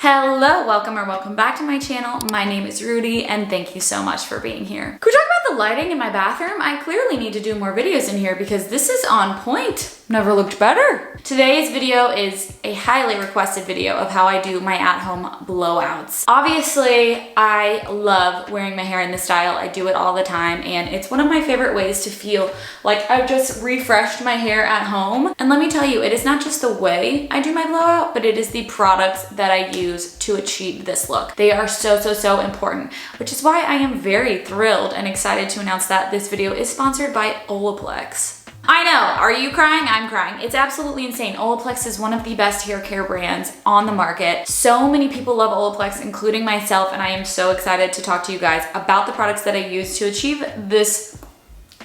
Hello, welcome back to my channel. My name is Rudi and thank you so much for being here. Can we talk about the lighting in my bathroom? I clearly need to do more videos in here because this is on point. Never looked better. Today's video is a highly requested video of how I do my at-home blowouts. Obviously, I love wearing my hair in this style. I do it all the time and it's one of my favorite ways to feel like I've just refreshed my hair at home. And let me tell you, it is not just the way I do my blowout, but it is the products that I use to achieve this look. They are so important, which is why I am very thrilled and excited to announce that this video is sponsored by Olaplex. I know, are you crying? I'm crying. It's absolutely insane. Olaplex is one of the best hair care brands on the market. So many people love Olaplex, including myself, and I am so excited to talk to you guys about the products that I use to achieve this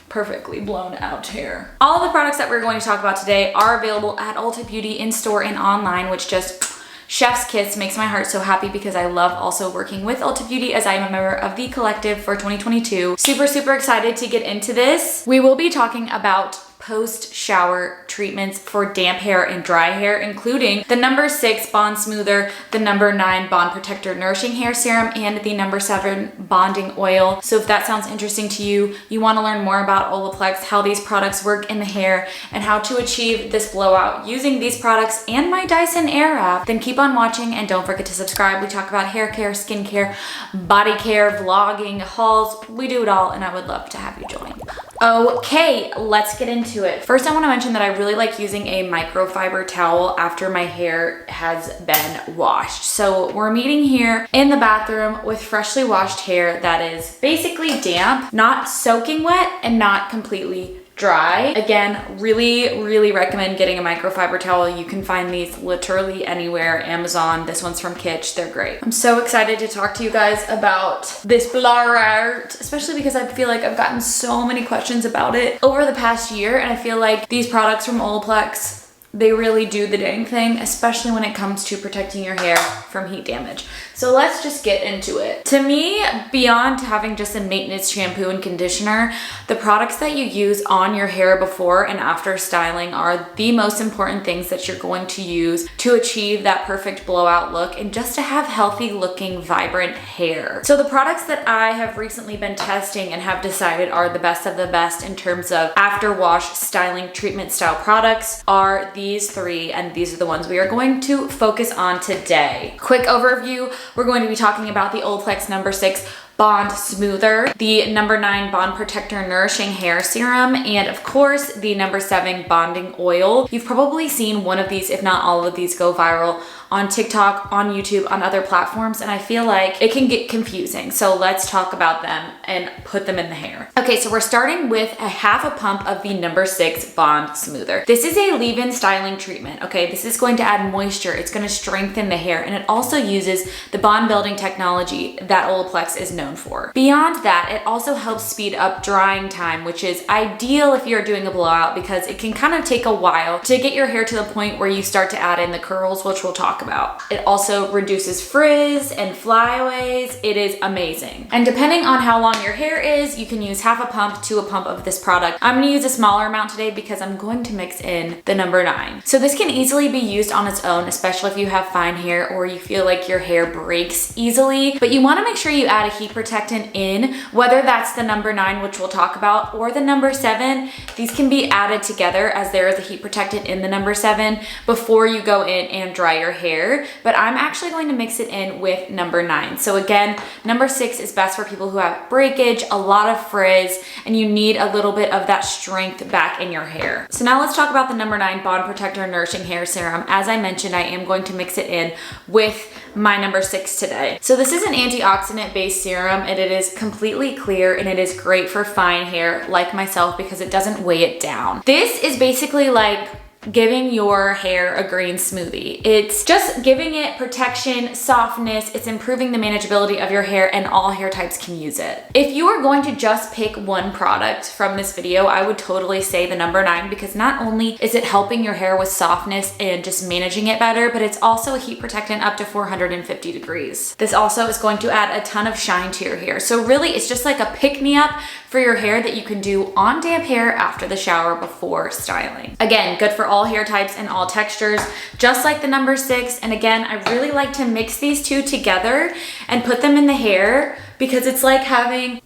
perfectly blown out hair. All of the products that we're going to talk about today are available at Ulta Beauty in store and online, which just chef's kiss makes my heart so happy because I love also working with Ulta Beauty as I am a member of the collective for 2022. Super excited to get into this. We will be talking about post-shower treatments for damp hair and dry hair, including the number 6 Bond Smoother, the number 9 Bond Protector Nourishing Hair Serum, and the number 7 Bonding Oil. So if that sounds interesting to you, you want to learn more about Olaplex, how these products work in the hair, and how to achieve this blowout using these products and my Dyson airwrap, then keep on watching and don't forget to subscribe. We talk about hair care, skin care, body care, vlogging, hauls. We do it all and I would love to have you join. Okay, let's get into it. First, I want to mention that I really like using a microfiber towel after my hair has been washed. So we're meeting here in the bathroom with freshly washed hair that is basically damp, not soaking wet and not completely dry. Again, really recommend getting a microfiber towel. You can find these literally anywhere. Amazon, this one's from Kitsch, they're great. I'm so excited to talk to you guys about this blowout, especially because I feel like I've gotten so many questions about it over the past year, and I feel like these products from Olaplex, they really do the dang thing, especially when it comes to protecting your hair from heat damage. So let's just get into it. To me, beyond having just a maintenance shampoo and conditioner, the products that you use on your hair before and after styling are the most important things that you're going to use to achieve that perfect blowout look and just to have healthy looking, vibrant hair. So the products that I have recently been testing and have decided are the best of the best in terms of after wash styling treatment style products are these 3, and these are the ones we are going to focus on today. Quick overview. We're going to be talking about the Olaplex number 6 Bond Smoother, the number 9 Bond Protector Nourishing Hair Serum, and of course the number 7 Bonding Oil. You've probably seen one of these, if not all of these, go viral on TikTok, on YouTube, on other platforms, and I feel like it can get confusing. So let's talk about them and put them in the hair. Okay, so we're starting with a half a pump of the number 6 Bond Smoother. This is a leave-in styling treatment, okay? This is going to add moisture, it's gonna strengthen the hair, and it also uses the bond building technology that Olaplex is known for. Beyond that, it also helps speed up drying time, which is ideal if you're doing a blowout because it can kind of take a while to get your hair to the point where you start to add in the curls, which we'll talk about. It also reduces frizz and flyaways. It is amazing. And depending on how long your hair is, you can use half a pump to a pump of this product. I'm gonna use a smaller amount today because I'm going to mix in the number 9. So this can easily be used on its own, especially if you have fine hair or you feel like your hair breaks easily, but you wanna make sure you add a heat protectant in, whether that's the number 9, which we'll talk about, or the number 7. These can be added together as there is a heat protectant in the number 7 before you go in and dry your hair. But I'm actually going to mix it in with number 9. So again, number 6 is best for people who have breakage, a lot of frizz, and you need a little bit of that strength back in your hair. So now let's talk about the number 9 Bond Protector Nourishing Hair Serum. As I mentioned, I am going to mix it in with my number 6 today. So this is an antioxidant based serum and it is completely clear and it is great for fine hair like myself because it doesn't weigh it down. This is basically like giving your hair a green smoothie. It's just giving it protection, softness, it's improving the manageability of your hair, and all hair types can use it. If you are going to just pick one product from this video, I would totally say the number 9, because not only is it helping your hair with softness and just managing it better, but it's also a heat protectant up to 450 degrees. This also is going to add a ton of shine to your hair. So really it's just like a pick-me-up for your hair that you can do on damp hair after the shower before styling. Again, good for all hair types and all textures, just like the number 6. And again, I really like to mix these two together and put them in the hair, because it's like having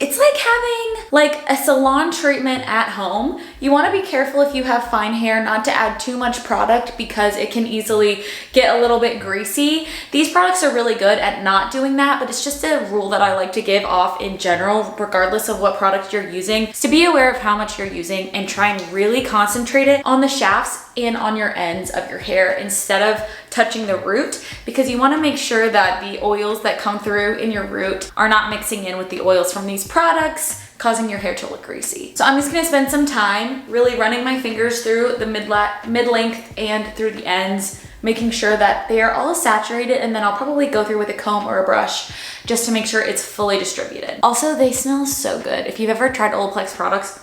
like a salon treatment at home. You want to be careful if you have fine hair not to add too much product, because it can easily get a little bit greasy. These products are really good at not doing that, but it's just a rule that I like to give off in general, regardless of what product you're using, is to be aware of how much you're using and try and really concentrate it on the shafts and on your ends of your hair instead of touching the root, because you want to make sure that the oils that come through in your root are not mixing in with the oils from these products, causing your hair to look greasy. So I'm just gonna spend some time really running my fingers through the mid-length and through the ends, making sure that they are all saturated, and then I'll probably go through with a comb or a brush just to make sure it's fully distributed. Also, they smell so good. If you've ever tried Olaplex products,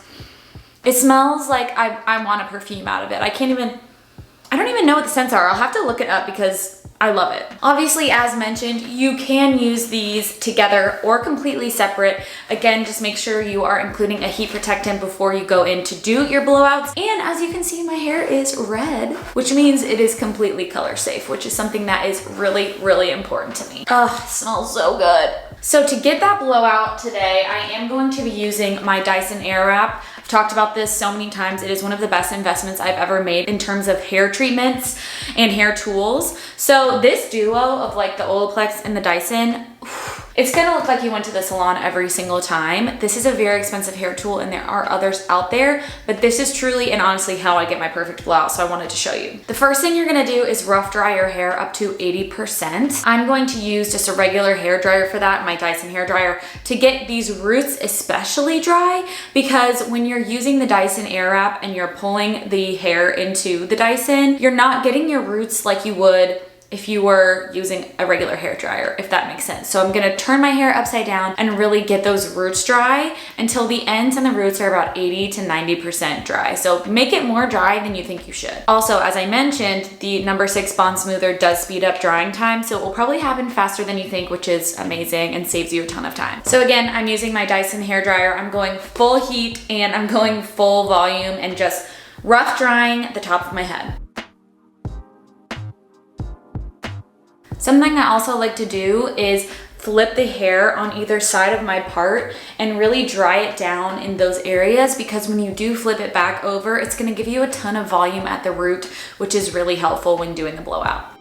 it smells like I want a perfume out of it. I don't even know what the scents are. I'll have to look it up because I love it. Obviously, as mentioned, you can use these together or completely separate. Again, just make sure you are including a heat protectant before you go in to do your blowouts. And as you can see, my hair is red, which means it is completely color safe, which is something that is really, really important to me. Oh, it smells so good. So to get that blowout today, I am going to be using my Dyson Airwrap. I've talked about this so many times. It is one of the best investments I've ever made in terms of hair treatments and hair tools. So this duo of like the Olaplex and the Dyson, it's gonna look like you went to the salon every single time. This is a very expensive hair tool and there are others out there, but this is truly and honestly how I get my perfect blowout, so I wanted to show you. The first thing you're gonna do is rough dry your hair up to 80%. I'm going to use just a regular hair dryer for that, my Dyson hair dryer, to get these roots especially dry, because when you're using the Dyson Airwrap and you're pulling the hair into the Dyson, you're not getting your roots like you would if you were using a regular hair dryer, if that makes sense. So I'm gonna turn my hair upside down and really get those roots dry until the ends and the roots are about 80 to 90% dry. So make it more dry than you think you should. Also, as I mentioned, the number 6 Bond Smoother does speed up drying time, so it will probably happen faster than you think, which is amazing and saves you a ton of time. So again, I'm using my Dyson hair dryer. I'm going full heat and I'm going full volume and just rough drying the top of my head. Something I also like to do is flip the hair on either side of my part and really dry it down in those areas, because when you do flip it back over, it's gonna give you a ton of volume at the root, which is really helpful when doing the blowout.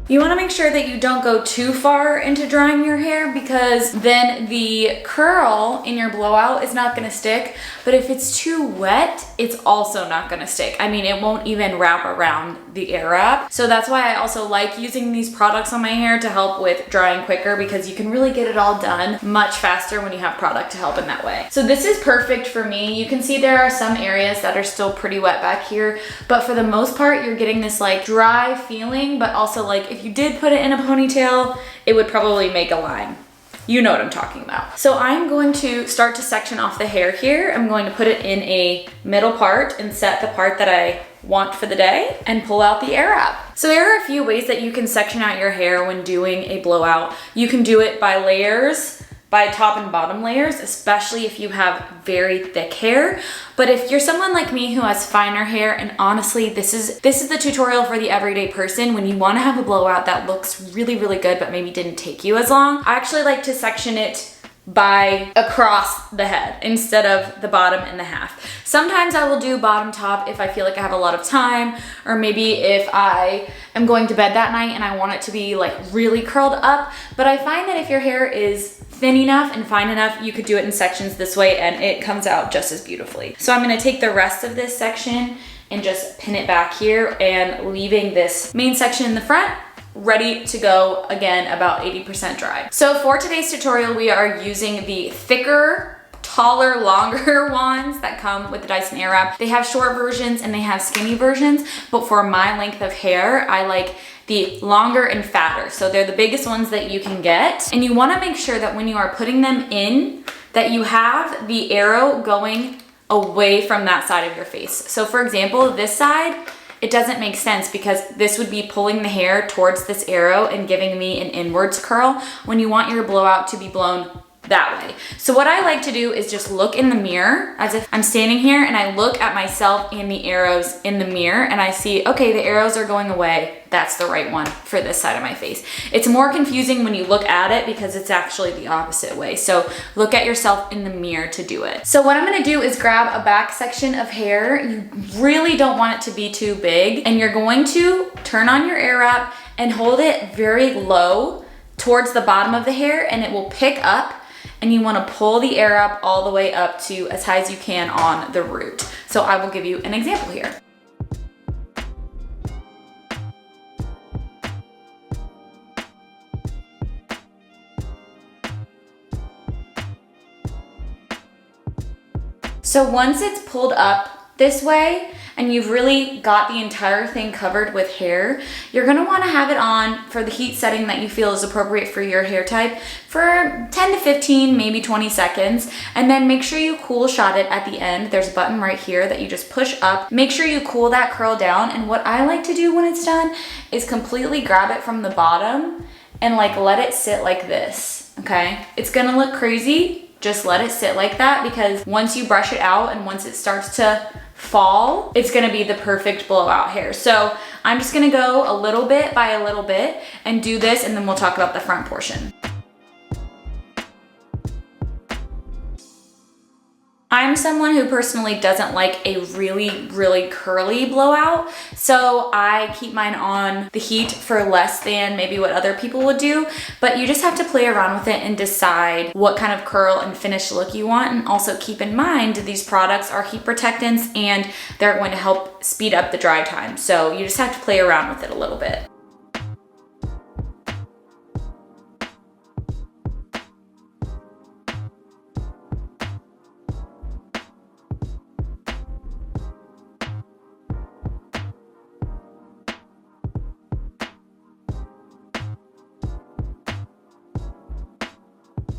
You wanna make sure that you don't go too far into drying your hair, because then the curl in your blowout is not gonna stick. But if it's too wet, it's also not gonna stick. I mean, it won't even wrap around the Airwrap. So that's why I also like using these products on my hair to help with drying quicker, because you can really get it all done much faster when you have product to help in that way. So this is perfect for me. You can see there are some areas that are still pretty wet back here, but for the most part, you're getting this like dry feeling, but also like if you did put it in a ponytail, it would probably make a line. You know what I'm talking about. So I'm going to start to section off the hair here. I'm going to put it in a middle part and set the part that I want for the day and pull out the Airwrap. So there are a few ways that you can section out your hair when doing a blowout. You can do it by layers, by top and bottom layers, especially if you have very thick hair. But if you're someone like me who has finer hair, and honestly, this is the tutorial for the everyday person when you want to have a blowout that looks really, really good, but maybe didn't take you as long. I actually like to section it by across the head instead of the bottom and the half. Sometimes I will do bottom top if I feel like I have a lot of time, or maybe if I am going to bed that night and I want it to be like really curled up. But I find that if your hair is thin enough and fine enough, you could do it in sections this way and it comes out just as beautifully. So I'm gonna take the rest of this section and just pin it back here, and leaving this main section in the front ready to go, again, about 80% dry. So for today's tutorial, we are using the thicker, taller, longer ones that come with the Dyson Airwrap. They have short versions and they have skinny versions, but for my length of hair, I like the longer and fatter. So they're the biggest ones that you can get. And you wanna make sure that when you are putting them in, that you have the arrow going away from that side of your face. So for example, this side it doesn't make sense because this would be pulling the hair towards this arrow and giving me an inwards curl when you want your blowout to be blown that way. So what I like to do is just look in the mirror as if I'm standing here, and I look at myself and the arrows in the mirror, and I see, okay, the arrows are going away. That's the right one for this side of my face. It's more confusing when you look at it because it's actually the opposite way. So look at yourself in the mirror to do it. So what I'm gonna do is grab a back section of hair. You really don't want it to be too big, and you're going to turn on your air wrap and hold it very low towards the bottom of the hair, and it will pick up, and you want to pull the air wrap all the way up to as high as you can on the root. So I will give you an example here. So once it's pulled up this way, and you've really got the entire thing covered with hair, you're gonna wanna have it on for the heat setting that you feel is appropriate for your hair type for 10 to 15, maybe 20 seconds. And then make sure you cool shot it at the end. There's a button right here that you just push up. Make sure you cool that curl down. And what I like to do when it's done is completely grab it from the bottom and like let it sit like this, okay? It's gonna look crazy. Just let it sit like that, because once you brush it out and once it starts to fall, it's gonna be the perfect blowout hair. So I'm just gonna go a little bit by a little bit and do this, and then we'll talk about the front portion. I'm someone who personally doesn't like a really curly blowout, so I keep mine on the heat for less than maybe what other people would do, but you just have to play around with it and decide what kind of curl and finish look you want. And also keep in mind, these products are heat protectants and they're going to help speed up the dry time. So you just have to play around with it a little bit.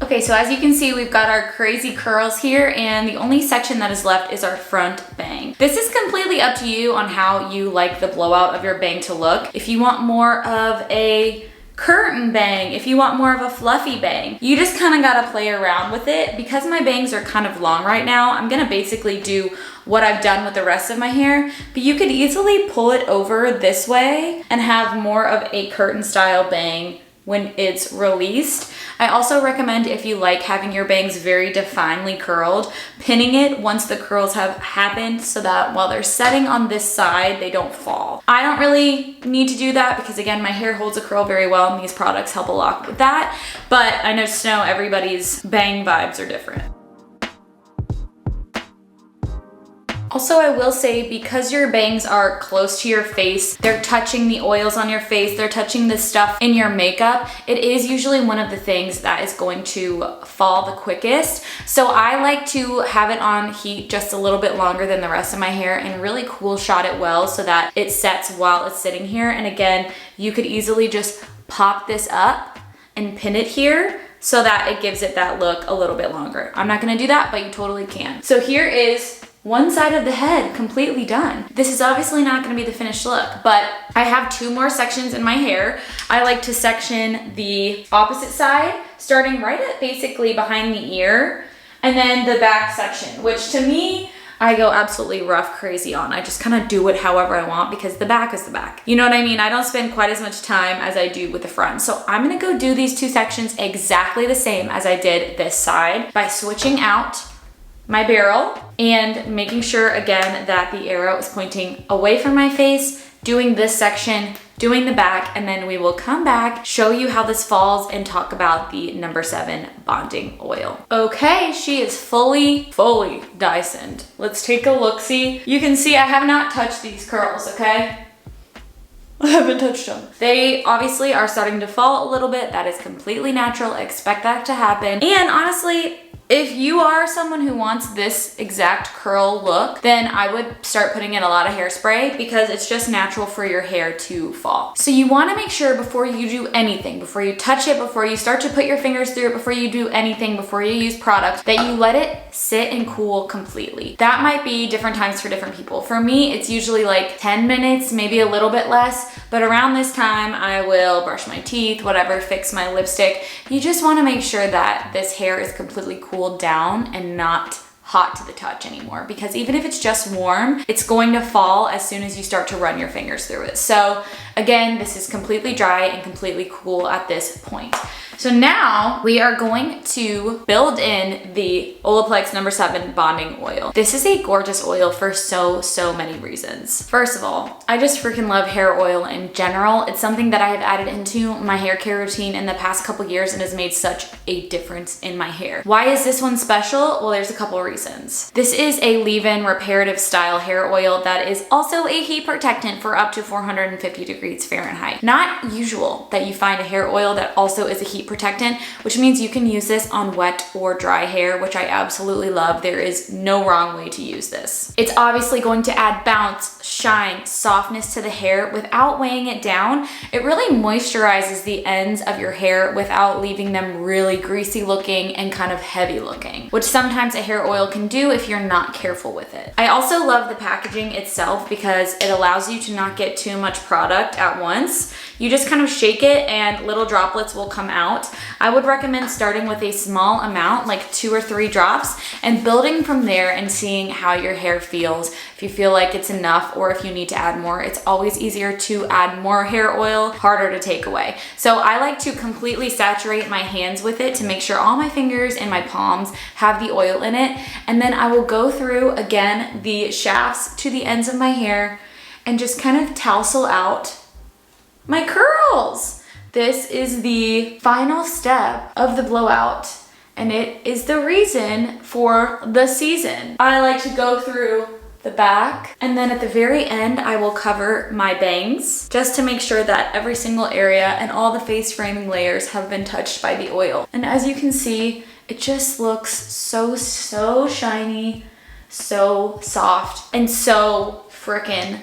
Okay, so as you can see, we've got our crazy curls here, and the only section that is left is our front bang. This is completely up to you on how you like the blowout of your bang to look. If you want more of a curtain bang, if you want more of a fluffy bang, you just kind of gotta play around with it. Because my bangs are kind of long right now, I'm gonna basically do what I've done with the rest of my hair, but you could easily pull it over this way and have more of a curtain style bang when it's released. I also recommend, if you like having your bangs very definedly curled, pinning it once the curls have happened so that while they're setting on this side, they don't fall. I don't really need to do that because, again, my hair holds a curl very well and these products help a lot with that, but I just know everybody's bang vibes are different. Also, I will say, because your bangs are close to your face, they're touching the oils on your face, they're touching the stuff in your makeup, it is usually one of the things that is going to fall the quickest. So I like to have it on heat just a little bit longer than the rest of my hair and really cool shot it well so that it sets while it's sitting here. And again, you could easily just pop this up and pin it here so that it gives it that look a little bit longer. I'm not gonna do that, but you totally can. So here is one side of the head completely done. This is obviously not gonna be the finished look, but I have two more sections in my hair. I like to section the opposite side, starting right at basically behind the ear, and then the back section, which to me, I go absolutely rough crazy on. I just kind of do it however I want because the back is the back. You know what I mean? I don't spend quite as much time as I do with the front. So I'm gonna go do these two sections exactly the same as I did this side by switching out my barrel and making sure again that the arrow is pointing away from my face, doing this section, doing the back, and then we will come back, show you how this falls, and talk about the number 7 bonding oil. Okay, she is fully Dysoned. Let's take a look-see. You can see I have not touched these curls, okay? I haven't touched them. They obviously are starting to fall a little bit. That is completely natural. Expect that to happen. And honestly, if you are someone who wants this exact curl look, then I would start putting in a lot of hairspray because it's just natural for your hair to fall. So you wanna make sure before you do anything, before you touch it, before you start to put your fingers through it, before you do anything, before you use product, that you let it sit and cool completely. That might be different times for different people. For me, it's usually like 10 minutes, maybe a little bit less, but around this time, I will brush my teeth, whatever, fix my lipstick. You just wanna make sure that this hair is completely cooled down and not hot to the touch anymore, because even if it's just warm, it's going to fall as soon as you start to run your fingers through it. So again, this is completely dry and completely cool at this point. So now we are going to build in the Olaplex No. 7 Bonding Oil. This is a gorgeous oil for so many reasons. First of all, I just freaking love hair oil in general. It's something that I have added into my hair care routine in the past couple years and has made such a difference in my hair. Why is this one special? Well, there's a couple of reasons. This is a leave-in reparative style hair oil that is also a heat protectant for up to 450 degrees Fahrenheit. Not usual that you find a hair oil that also is a heat protectant, which means you can use this on wet or dry hair, which I absolutely love. There is no wrong way to use this. It's obviously going to add bounce, shine, softness to the hair without weighing it down. It really moisturizes the ends of your hair without leaving them really greasy looking and kind of heavy looking, which sometimes a hair oil can do if you're not careful with it. I also love the packaging itself because it allows you to not get too much product at once. You just kind of shake it and little droplets will come out. I would recommend starting with a small amount, like 2 or 3 drops, and building from there and seeing how your hair feels. If you feel like it's enough or if you need to add more, it's always easier to add more hair oil, harder to take away. So I like to completely saturate my hands with it to make sure all my fingers and my palms have the oil in it. And then I will go through again the shafts to the ends of my hair and just kind of tousle out my curls. This is the final step of the blowout, and it is the reason for the season. I like to go through the back, and then at the very end, I will cover my bangs just to make sure that every single area and all the face framing layers have been touched by the oil. And as you can see, it just looks so shiny, so soft, and so frickin'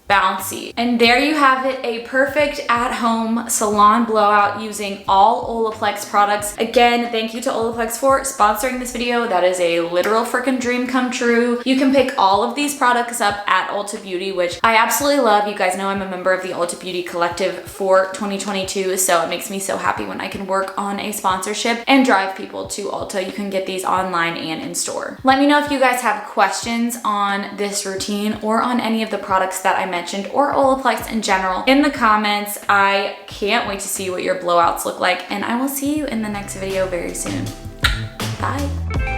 bouncy. And there you have it, a perfect at-home salon blowout using all Olaplex products. Again, thank you to Olaplex for sponsoring this video. That is a literal freaking dream come true. You can pick all of these products up at Ulta Beauty, which I absolutely love. You guys know I'm a member of the Ulta Beauty Collective for 2022, so it makes me so happy when I can work on a sponsorship and drive people to Ulta. You can get these online and in store. Let me know if you guys have questions on this routine or on any of the products that I mentioned or Olaplex in general in the comments. I can't wait to see what your blowouts look like, and I will see you in the next video very soon. Bye.